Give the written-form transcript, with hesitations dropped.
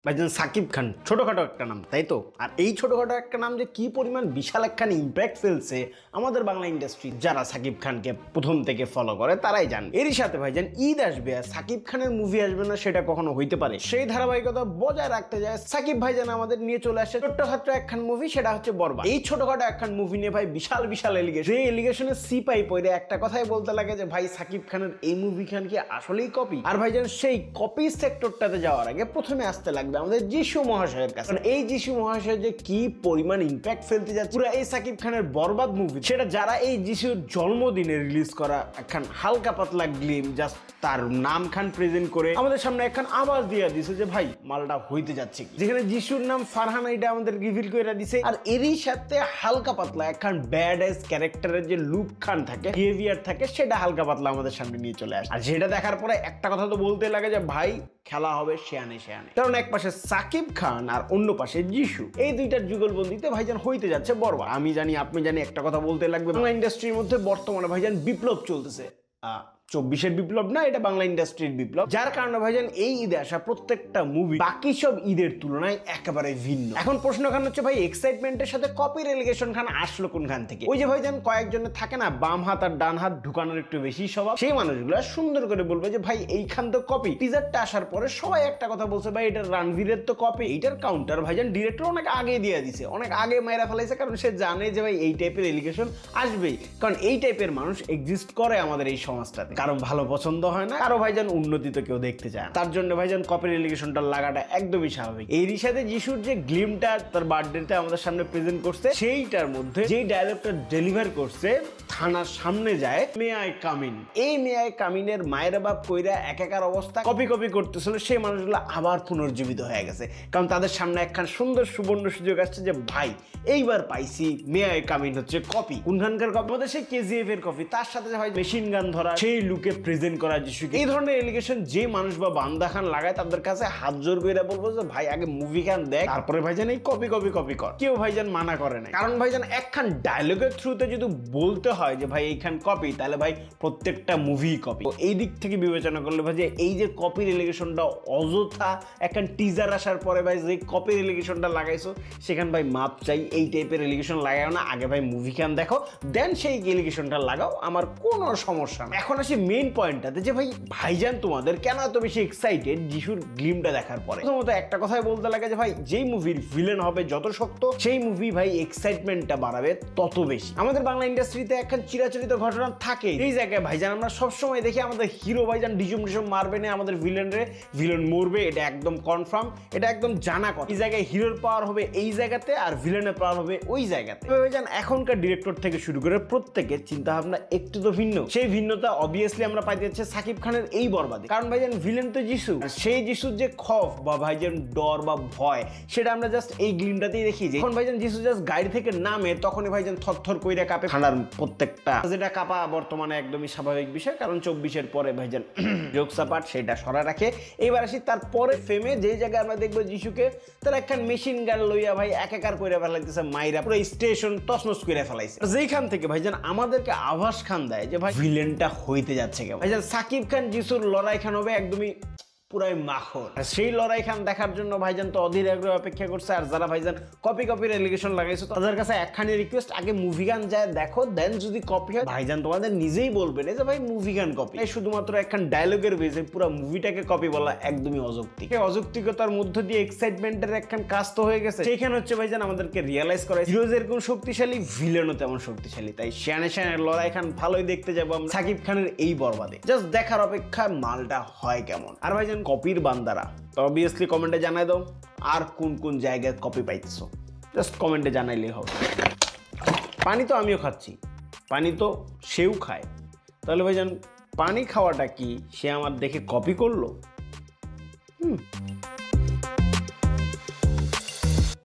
ভাইজান সাকিব খান ছোটখাটো একটা নাম, তাই তো? আর এই ছোটখাটো একটা নাম যে কি পরিমাণ বিশাল একখান ইম্প্যাক্ট ফেলছে আমাদের বাংলা ইন্ডাস্ট্রি, যারা সাকিব খানকে প্রথম থেকে ফলো করে তারাই জানে। এরই সাথে ভাইজান ঈদ আসবে আর সাকিব খানের মুভি আসবে না সেটা কখনো হইতে পারে? সেই ধারাবাহিকতা বজায় রাখতে যায় সাকিব ভাইজান আমাদের নিয়ে চলে আসে ছোট্টখাটো একখান মুভি, সেটা হচ্ছে বরবাদ। এই ছোটখাটো একখান মুভি নিয়ে ভাই বিশাল বিশাল এলিগেশন, এই এলিগেশনের সিপাই পড়ে একটা কথাই বলতে লাগে যে ভাই সাকিব খানের এই মুভি খান কি আসলেই কপি? আর ভাইজান সেই কপি সেক্টরটাতে যাওয়ার আগে প্রথমে আসতে লাগবে আমাদের যিশু মহাশয়ের কাছে। এই যিশু মহাশয় যে কি পরিমাণ ইম্প্যাক্ট ফেলতে যাচ্ছে পুরো এই সাকিব খানের বরবাদ মুভি, সেটা যারা এই যিশুর জন্মদিনে রিলিজ করা একখান হালকা পাতলা গ্লিম জাস্ট তার নাম খান প্রেজেন্ট করে আমাদের সামনে একখান আওয়াজ দিয়ে দিছে যে ভাই মালটা হইতে যাচ্ছে কি, যেখানে যিশুর নাম ফারহান এটা আমাদের রিভিল করে দিছে। আর এরই সাথে হালকা পাতলা একখান ব্যাড এস ক্যারেক্টারের যে লুক খান থাকে, বিহেভিয়ার থাকে, সেটা হালকা পাতলা আমাদের সামনে নিয়ে চলে আসে। আর সেটা দেখার পরে একটা কথা তো বলতে লাগে যে ভাই খেলা হবে শেয়ানে শেয়ানে, কারণ এক পাশে সাকিব খান আর অন্য পাশে যিশু, এই দুইটার যুগলবন্দিতে ভাইজান হইতে যাচ্ছে বরবাদ। আমি জানি আপনি জানি একটা কথা বলতে লাগবে, বাংলা ইন্ডাস্ট্রির মধ্যে বর্তমানে ভাইজান বিপ্লব চলতেছে। 24-এর বিপ্লব না, এটা বাংলা ইন্ডাস্ট্রির বিপ্লব, যার কারণে ভাইজান এই ঈদে আসা প্রত্যেকটা মুভি বাকি সব ঈদের তুলনায় একেবারে ভিন্ন। এখন প্রশ্ন খান হচ্ছে ভাই এক্সাইটমেন্টের সাথে কপির এলিগেশন খান আসলো কোনখান থেকে? ওই যে ভাইজান কয়েকজনের থাকে না বাম হাত আর ডান হাত ঢুকানোর একটু বেশি স্বভাব, সেই মানুষগুলো সুন্দর করে বলবে যে ভাই এইখান তো কপি। টিজারটা আসার পরে সবাই একটা কথা বলছে ভাই এটা রণবীরের তো কপি। এইটার কাউন্টার ভাইজান ডিরেক্টর অনেক আগে দিয়ে দিছে, অনেক আগে মাইরা ফেলাইছে, কারণ সে জানে যে ভাই এই টাইপের এলিগেশন আসবেই, কারণ এই টাইপের মানুষ এক্সিস্ট করে আমাদের এই সমাজটাতে। কারো ভালো পছন্দ হয় না, কারো ভাইজান উন্নতি তো কেউ দেখতে চায়, তার জন্য ভাইজান কপির এলিগেশনটা লাগাটা একদমই স্বাভাবিক। এরই সাথে যিশুর যে গ্লিমটা তার বার্থডেতে আমাদের সামনে প্রেজেন্ট করছে, সেইটার মধ্যে যেই ডায়লগটা ডেলিভার করছে থানার সামনে যায় মে আই কামিন, এই মে আই কামিনের মায়ের বাপ কইরা একাকার অবস্থা কপি কপি করতেছিল, সেই মানুষগুলো আবার পুনর্জীবিত হয়ে গেছে, কারণ তাদের সামনে একখান সুন্দর সুবর্ণ সুযোগ আসছে যে ভাই এইবার পাইছি মে আই কামিন হচ্ছে কপি। কোনখানকার কপি? আমাদের সেই কেজিএফ এর কপি, তার সাথে ভাই মেশিন গান ধরা, সেই লুকে প্রেজেন্ট করা যিশুকে। এই ধরনের এলিগেশন যে মানুষ বা বান্দা খান লাগায় তাদের কাছে হাত জোর করে বলবো যে ভাই আগে মুভি খান দেখ, তারপরে ভাইজান এই কপি কপি কপি কর। কেউ ভাইজান মানা করে না, কারণ ভাইজান একখান ডায়লগের থ্রুতে যদি বলতে হয় যে ভাই এইখান কপি, তাহলে ভাই প্রত্যেকটা মুভি কপি। এই দিক থেকে বিবেচনা করলে ভাই যে এই যে কপির এলিগেশনটা অযথা একখান টিজার আসার পরে ভাই যে কপির এলিগেশনটা লাগাইছো, সেখান ভাই মাপ চাই। এই টাইপের এলিগেশন লাগাও না, আগে ভাই মুভি খান দেখো, দেন সেই এলিগেশনটা লাগাও, আমার কোনো সমস্যা না। এখন আসি মেইন পয়েন্টটাতে যে ভাই ভাইজান তোমাদের কেন এত বেশি এক্সাইটেড যিশুর গ্লিমটা দেখার পরে? প্রথমত একটা কথাই বলতে লাগে যে ভাই যেই মুভির ভিলেন হবে যত শক্ত, সেই মুভি ভাই এক্সাইটমেন্টটা বাড়াবে তত বেশি। আমাদের বাংলা ইন্ডাস্ট্রিতে একখান চিরাচরিত ঘটনা থাকে, এই জায়গায় ভাইজান আমরা সবসময় দেখি আমাদের হিরো ভাইজান ডিজুম ডিজুম মারবে না আমাদের ভিলেন মরবে, এটা একদম কনফার্ম, এটা একদম জানা কথা। এই জায়গায় হিরোর পাওয়ার হবে এই জায়গাতে আর ভিলেনের পাওয়ার হবে ওই জায়গাতে। ভাইজান এখনকার ডিরেক্টর থেকে শুরু করে প্রত্যেকের চিন্তা ভাবনা একটু তো ভিন্ন, সেই ভিন্নতা অবভিয়াসলি আমরা পাইতে যাচ্ছে সাকিব খানের এই বরবাদে। কারণ ভাইজান ভিলেন তো যিশু, সেই যিশুর যে খফ বা ভাইজান ডর বা ভয়, সেটা আমরা জাস্ট এই গ্লিমটাতেই দেখি। যে এখন ভাইজান যিশু জাস্ট গাড়ি থেকে নামে তখনই ভাইজান থরথর কইরা কাঁপে, ঠান্ডার প্রত্যেকটা যেটা কাঁপা বর্তমানে একদমই স্বাভাবিক বিষয়, কারণ 24-এর পরে ভাইজান জোকসাপাট সেটা সরা রাখে। এইবার আসি তারপরে ফেমে যে জায়গায় আমরা দেখবো যিশুকে তার একখান মেশিন গান লইয়া ভাই একাকার কইরা ফেলাইতেছে, মাইরা পুরো স্টেশন তছনছ কইরা ফেলাইছে। যেইখান থেকে ভাইজান আমাদেরকে আভাস খান দেয় যে ভাই ভিলেনটা হইতে যাচ্ছে কেমন। ভাইজান সাকিব খান যিশুর লড়াই খান হবে একদমই পুরাই মাখন। সেই লড়াই খান দেখার জন্য ভাইজান তো অধীর আগ্রহে অপেক্ষা করছে। আর যারা ভাইজান কপির এলিগেশন লাগাইছো তাদের কাছে একখানি রিকোয়েস্ট, আগে মুভি গান যায় দেখো, দেন যদি কপি হয় ভাইজান তোমাদের নিজেই বলবে না যে ভাই মুভি গান কপি। শুধুমাত্র একখান ডায়লগের বেজে পুরো মুভিটাকে কপি বলা একদমই অযৌক্তিক। অযৌক্তিকতার মধ্য দিয়ে এক্সাইটমেন্টের একখান কাজ তো হয়ে গেছে। সেইখানে হচ্ছে ভাইজান আমাদেরকে রিয়েলাইজ করা হিরো যেরকম শক্তিশালী, ভিলেনও তেমন শক্তিশালী। তাই শেয়ানে শেয়ানের লড়াই খান ভালোই দেখতে যাবো আমরা সাকিব খানের এই বরবাদে, জাস্ট দেখার অপেক্ষা মালটা হয় কেমন। আর ভাইজান কপির বান্দারা তো অবভিয়াসলি কমেন্টে জানাই দাও আর কোন কোন জায়গায় কপি পাইতেছো, জাস্ট কমেন্টে জানাইলেই হবে। পানি তো আমিও খাচ্ছি, পানি তো সেও খায়, তাহলে ভাইজান পানি খাওয়াটা কি সে আমার দেখে কপি করলো?